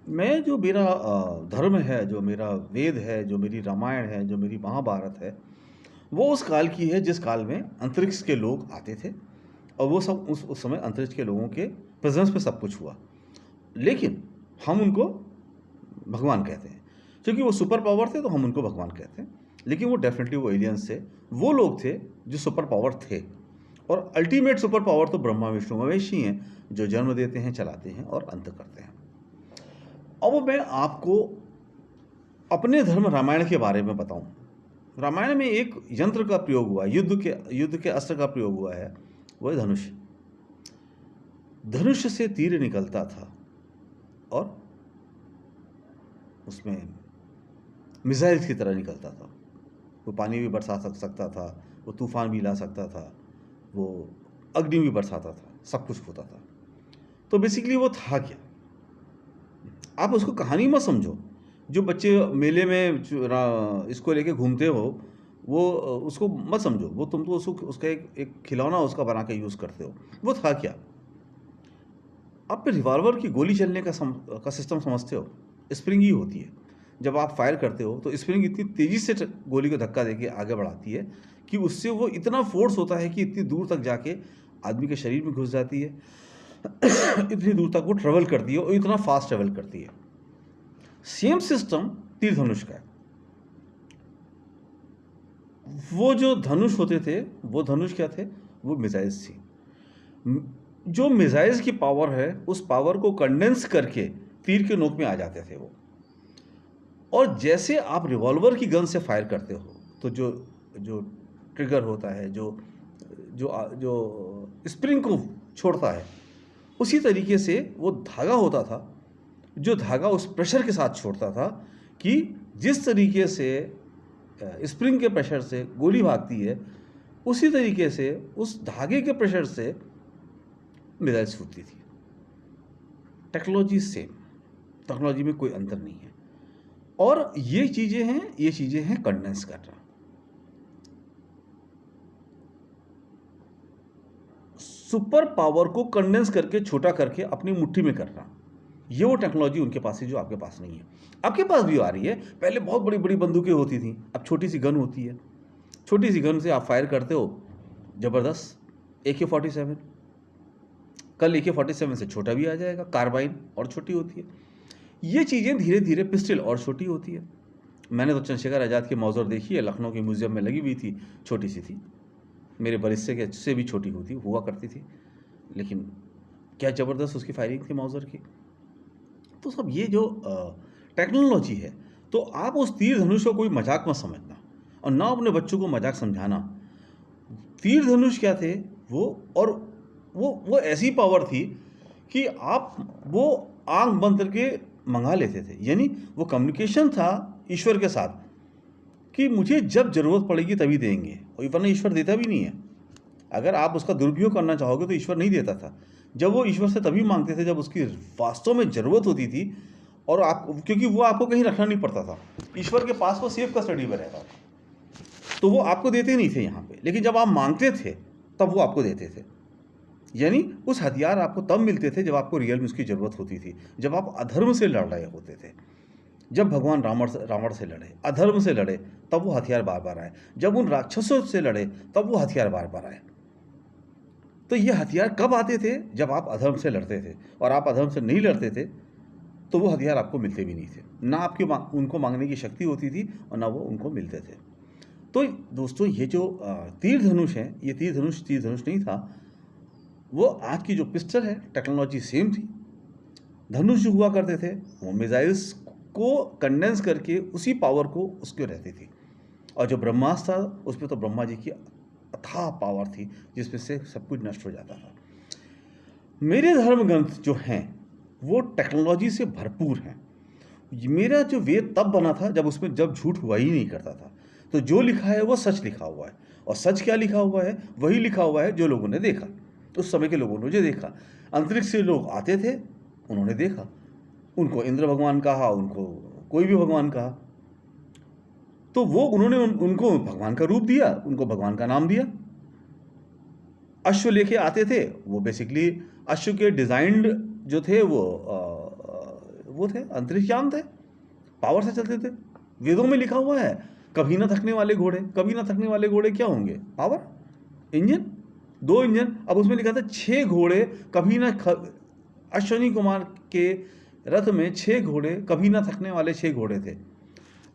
मैं जो मेरा धर्म है, जो मेरा वेद है, जो मेरी रामायण है, जो मेरी महाभारत है, वो उस काल की है जिस काल में अंतरिक्ष के लोग आते थे और वो सब उस समय अंतरिक्ष के लोगों के प्रेज़ेंस में सब कुछ हुआ। लेकिन हम उनको भगवान कहते हैं। क्योंकि वो सुपर पावर थे तो हम उनको भगवान कहते हैं। लेकिन वो डेफ़िनेटली वो एलियंस थे। वो लोग थे जो सुपर पावर थे। और अल्टीमेट सुपर पावर तो ब्रह्मा, विष्णु, महेश ही हैं, जो जन्म देते हैं, चलाते हैं और अंत करते हैं। अब मैं आपको अपने धर्म रामायण के बारे में बताऊं। रामायण में एक यंत्र का प्रयोग हुआ, युद्ध के अस्त्र का प्रयोग हुआ है, वो है धनुष। धनुष से तीर निकलता था और उसमें मिसाइल्स की तरह निकलता था। वो पानी भी बरसा सकता था, वो तूफान भी ला सकता था, वो अग्नि भी बरसाता था, सब कुछ होता था। तो बेसिकली वो था क्या? आप उसको कहानी मत समझो। जो बच्चे मेले में इसको लेके घूमते हो, वो उसको मत समझो। वो तुम तो उसको उसका एक खिलौना उसका बना के यूज़ करते हो। वो था क्या? आप रिवॉल्वर की गोली चलने का सिस्टम समझते हो? स्प्रिंग ही होती है। जब आप फायर करते हो तो स्प्रिंग इतनी तेज़ी से गोली को धक्का देके आगे बढ़ाती है कि उससे वो इतना फोर्स होता है कि इतनी दूर तक जाके आदमी के शरीर में घुस जाती है। इतनी दूर तक वो ट्रेवल करती है और इतना फास्ट ट्रेवल करती है। सेम सिस्टम तीर धनुष का है। वो जो धनुष होते थे, वो धनुष क्या थे? वो मिसाइल्स थी। जो मिसाइल्स की पावर है, उस पावर को कंडेंस करके तीर के नोक में आ जाते थे वो। और जैसे आप रिवॉल्वर की गन से फायर करते हो तो जो जो ट्रिगर होता है, जो जो जो स्प्रिंग को छोड़ता है, उसी तरीके से वो धागा होता था, जो धागा उस प्रेशर के साथ छोड़ता था कि जिस तरीके से स्प्रिंग के प्रेशर से गोली भागती है, उसी तरीके से उस धागे के प्रेशर से मिसाइल्स फूटती थी। टेक्नोलॉजी सेम, टेक्नोलॉजी में कोई अंतर नहीं है। और ये चीज़ें हैं कंडेंस करना। सुपर पावर को कंडेंस करके छोटा करके अपनी मुट्ठी में करना, ये वो टेक्नोलॉजी उनके पास है जो आपके पास नहीं है। आपके पास भी आ रही है। पहले बहुत बड़ी बड़ी बंदूकें होती थी, अब छोटी सी गन होती है। छोटी सी गन से आप फायर करते हो, ज़बरदस्त। AK-47, कल AK-47 से छोटा भी आ जाएगा। कार्बाइन और छोटी होती है। ये चीज़ें धीरे धीरे पिस्टल और छोटी होती है। मैंने तो चंद्रशेखर आज़ाद की मौजर देखी है, लखनऊ के म्यूज़ियम में लगी हुई थी, छोटी सी थी। मेरे बरिस्ते के से भी छोटी हुआ करती थी, लेकिन क्या ज़बरदस्त उसकी फायरिंग थी मौजर की। तो सब ये जो टेक्नोलॉजी है, तो आप उस तीर धनुष को कोई मजाक मत समझना और ना अपने बच्चों को मजाक समझाना। तीर धनुष क्या थे वो? और वो ऐसी पावर थी कि आप वो आंख बंद करके मंगा लेते थे। यानी वो कम्युनिकेशन था ईश्वर के साथ कि मुझे जब ज़रूरत पड़ेगी तभी देंगे, और वरना ईश्वर देता भी नहीं है। अगर आप उसका दुरुपयोग करना चाहोगे तो ईश्वर नहीं देता था। जब वो ईश्वर से तभी मांगते थे जब उसकी वास्तव में ज़रूरत होती थी, और आप, क्योंकि वो आपको कहीं रखना नहीं पड़ता था, ईश्वर के पास वो सेफ कस्टडी में रहता था, तो वो आपको देते नहीं थे यहाँ पे। लेकिन जब आप मांगते थे तब वो आपको देते थे। यानी उस हथियार आपको तब मिलते थे जब आपको रियल में उसकी ज़रूरत होती थी, जब आप अधर्म से लड़ रहे होते थे। जब भगवान रावण से लड़े, अधर्म से लड़े, तब वो हथियार बार बार आए। जब उन राक्षसों से लड़े तब वो हथियार बार बार आए। तो ये हथियार कब आते थे? जब आप अधर्म से लड़ते थे। और आप अधर्म से नहीं लड़ते थे तो वो हथियार आपको मिलते भी नहीं थे। ना आपकी उनको मांगने की शक्ति होती थी और ना वो उनको मिलते थे। तो दोस्तों, ये जो तीर धनुष है, ये तीर धनुष नहीं था। वो आज की जो पिस्टल है, टेक्नोलॉजी सेम थी। धनुष जो हुआ करते थे वो मिसाइल्स को कंडेंस करके उसी पावर को उसके रहती थी। और जो ब्रह्मास्त्र था उसमें तो ब्रह्मा जी की अथाह पावर थी जिसमें से सब कुछ नष्ट हो जाता था। मेरे धर्म ग्रंथ जो हैं वो टेक्नोलॉजी से भरपूर हैं। मेरा जो वेद तब बना था जब झूठ हुआ ही नहीं करता था। तो जो लिखा है वो सच लिखा हुआ है। और सच क्या लिखा हुआ है? वही लिखा हुआ है जो लोगों ने देखा। उस समय के लोगों ने जो देखा, अंतरिक्ष से लोग आते थे, उन्होंने देखा। उनको इंद्र भगवान कहा, उनको कोई भी भगवान कहा, तो वो उन्होंने उनको भगवान का रूप दिया, उनको भगवान का नाम दिया। अश्व लेके आते थे, वो बेसिकली अश्व के डिज़ाइंड जो थे वो थे, अंतरिक्षयान थे, पावर से चलते थे। वेदों में लिखा हुआ है, कभी ना थकने वाले घोड़े। कभी ना थकने वाले घोड़े क्या होंगे? Power, engine, 2 engine. अब उसमें लिखा था 6 घोड़े कभी ना अश्विनी कुमार के रथ में 6 घोड़े, कभी ना थकने वाले 6 घोड़े थे।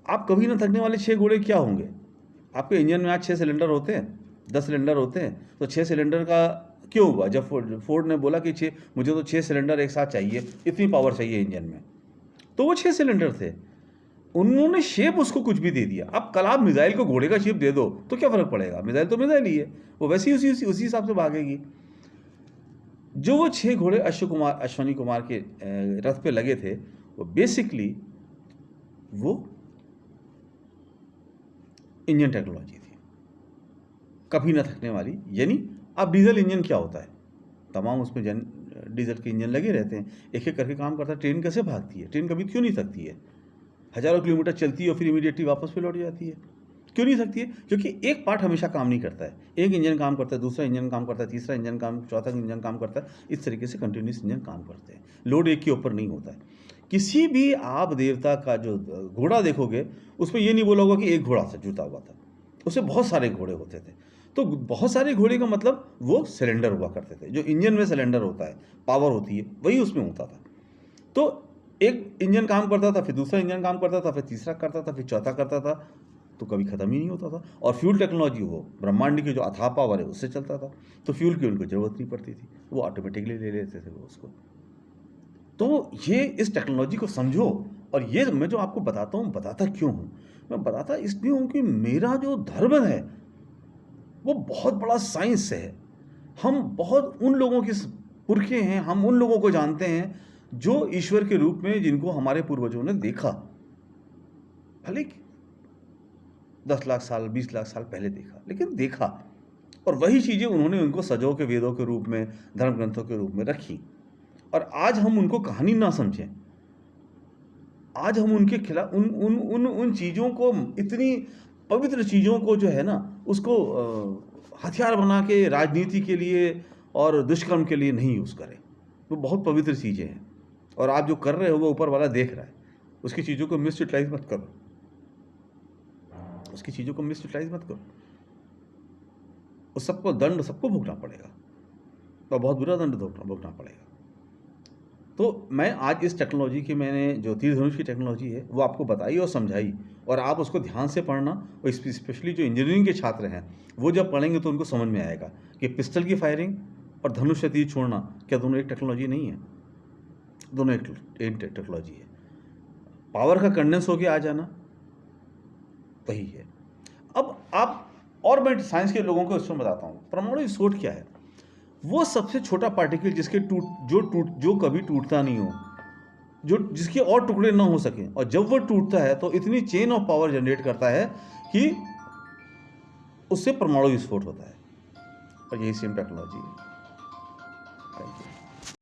आप कभी ना थकने वाले 6 घोड़े क्या होंगे? आपके इंजन में आज 6 सिलेंडर होते हैं, 10 सिलेंडर होते हैं, तो 6 सिलेंडर का क्यों हुआ? जब फोर्ड ने बोला कि मुझे तो 6 सिलेंडर एक साथ चाहिए, इतनी पावर चाहिए इंजन में, तो वो 6 सिलेंडर थे। उन्होंने शेप उसको कुछ भी दे दिया। अब कल आप मिसाइल को घोड़े का शेप दे दो तो क्या फर्क पड़ेगा? मिसाइल तो मिसाइल ही है, वो वैसे ही उसी हिसाब से भागेगी। जो वो 6 घोड़े अश्विनी कुमार के रथ पे लगे थे, वो बेसिकली वो इंजन टेक्नोलॉजी थी, कभी ना थकने वाली। यानी अब डीजल इंजन क्या होता है? तमाम उसमें डीजल के इंजन लगे रहते हैं, एक एक करके काम करता है। ट्रेन कैसे भागती है? ट्रेन कभी क्यों नहीं थकती है? हज़ारों किलोमीटर चलती है और फिर इमीडिएटली वापस पे लौट जाती है। क्यों नहीं थकती है? क्योंकि एक पार्ट हमेशा काम नहीं करता है। एक इंजन काम करता है, दूसरा इंजन काम करता है, तीसरा इंजन काम, चौथा इंजन काम करता है। इस तरीके से कंटिन्यूस इंजन काम करते हैं, लोड एक के ऊपर नहीं होता है। किसी भी आप देवता का जो घोड़ा देखोगे, उसमें ये नहीं बोला होगा कि एक घोड़ा से जुटा हुआ था, उससे बहुत सारे घोड़े होते थे। तो बहुत सारे घोड़े का मतलब वो सिलेंडर हुआ करते थे। जो इंजन में सिलेंडर होता है, पावर होती है, वही उसमें होता था। तो एक इंजन काम करता था, फिर दूसरा इंजन काम करता था, फिर तीसरा करता था, फिर चौथा करता था, तो कभी ख़त्म ही नहीं होता था। और फ्यूल टेक्नोलॉजी वो ब्रह्मांड की जो अथाह पावर है उससे चलता था, तो फ्यूल की उनको ज़रूरत नहीं पड़ती थी, वो ऑटोमेटिकली ले लेते थे वो उसको। तो ये इस टेक्नोलॉजी को समझो। और ये मैं जो आपको बताता हूँ, बताता क्यों हूँ? मैं बताता इसलिए हूँ कि मेरा जो धर्म है वो बहुत बड़ा साइंस है। हम बहुत उन लोगों के पुरखे हैं, हम उन लोगों को जानते हैं जो ईश्वर के रूप में, जिनको हमारे पूर्वजों ने देखा, भले 10 लाख साल 20 लाख साल पहले देखा, लेकिन देखा। और वही चीज़ें उन्होंने उनको सजों के वेदों के रूप में, धर्म ग्रंथों के रूप में रखी। और आज हम उनको कहानी ना समझें, आज हम उनके खिलाफ उन उन उन उन चीज़ों को, इतनी पवित्र चीज़ों को जो है ना, उसको हथियार बना के राजनीति के लिए और दुष्कर्म के लिए नहीं यूज़ करें। वो बहुत पवित्र चीज़ें हैं, और आप जो कर रहे हो वो ऊपर वाला देख रहा है। उसकी चीज़ों को मिसयूटिलाइज मत करो, उसकी चीज़ों को मिसयूटिलाइज मत करो। उस सबको दंड सबको भुगतना पड़ेगा, और बहुत बुरा दंड भुगतना पड़ेगा। तो मैं आज इस टेक्नोलॉजी की, मैंने जो तीर धनुष की टेक्नोलॉजी है वो आपको बताई और समझाई, और आप उसको ध्यान से पढ़ना। और स्पेशली जो इंजीनियरिंग के छात्र हैं, वो जब पढ़ेंगे तो उनको समझ में आएगा कि पिस्टल की फायरिंग और धनुष से तीर छोड़ना क्या दोनों एक टेक्नोलॉजी नहीं है? दोनों एक टेक्नोलॉजी है। पावर का कंडेंस होके आ जाना वही है। अब आप, और मैं साइंस के लोगों को इसमें बताता हूँ, परमाणु विस्फोट क्या है? वो सबसे छोटा पार्टिकल जो कभी टूटता नहीं हो, जो जिसके और टुकड़े ना हो सके, और जब वो टूटता है तो इतनी चेन ऑफ पावर जनरेट करता है कि उससे परमाणु विस्फोट होता है। और यही सेम टेक्नोलॉजी है। Thank you.